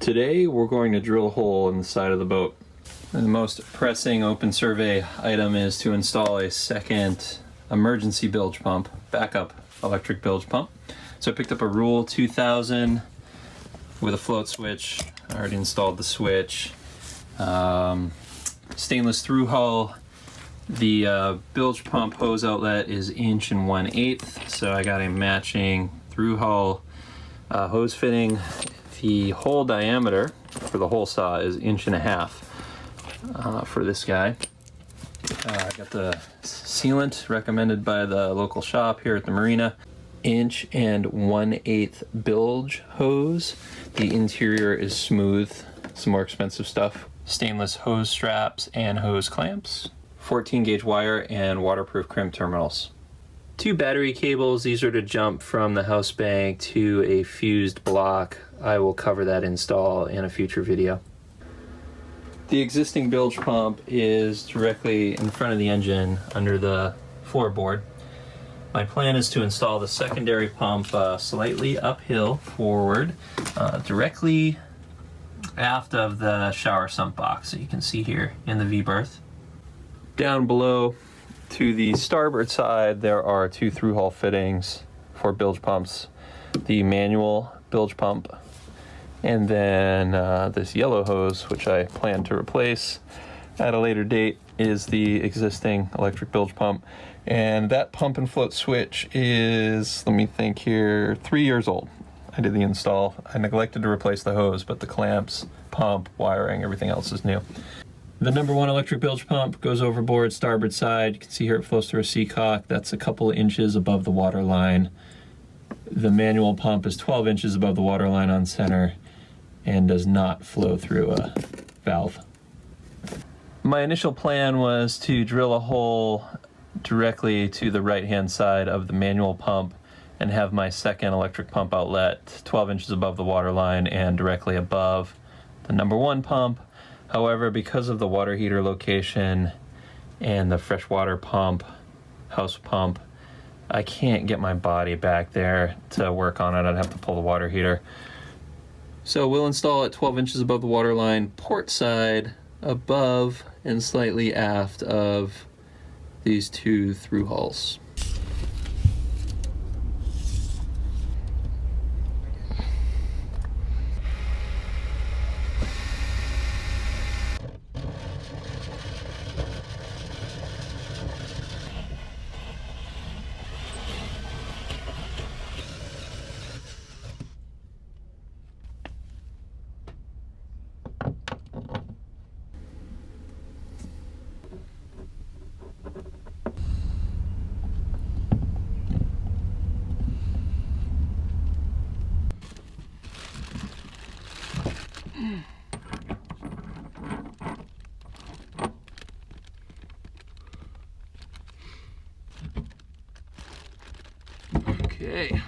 Today we're going to drill a hole in the side of the boat. And the most pressing open survey item is to install a second emergency bilge pump, backup electric bilge pump. So I picked up a Rule 2000 with a float switch. I already installed the switch. Stainless through hull. The bilge pump hose outlet is 1 1/8", so I got a matching through hull hose fitting. The hole diameter for the hole saw is 1.5" for this guy. I got the sealant recommended by the local shop here at the marina. 1 1/8" bilge hose. The interior is smooth, some more expensive stuff. Stainless hose straps and hose clamps. 14 gauge wire and waterproof crimp terminals. 2 battery cables. These are to jump from the house bank to a fused block. I will cover that install in a future video. The existing bilge pump is directly in front of the engine under the floorboard. My plan is to install the secondary pump slightly uphill forward, directly aft of the shower sump box that you can see here in the V-berth. Down below to the starboard side, there are 2 through hull fittings for bilge pumps. The manual bilge pump, and then this yellow hose, which I plan to replace at a later date, is the existing electric bilge pump. And that pump and float switch is, let me think here, 3 years old. I did the install. I neglected to replace the hose, but the clamps, pump, wiring, everything else is new. The number 1 electric bilge pump goes overboard, starboard side. You can see here it flows through a seacock. That's a couple inches above the water line. The manual pump is 12 inches above the water line on center and does not flow through a valve. My initial plan was to drill a hole directly to the right-hand side of the manual pump and have my second electric pump outlet 12 inches above the water line and directly above the number 1 pump. However, because of the water heater location and the freshwater pump, house pump, I can't get my body back there to work on it. I'd have to pull the water heater. So we'll install it 12 inches above the water line, port side, above and slightly aft of these 2 through hulls. Okay.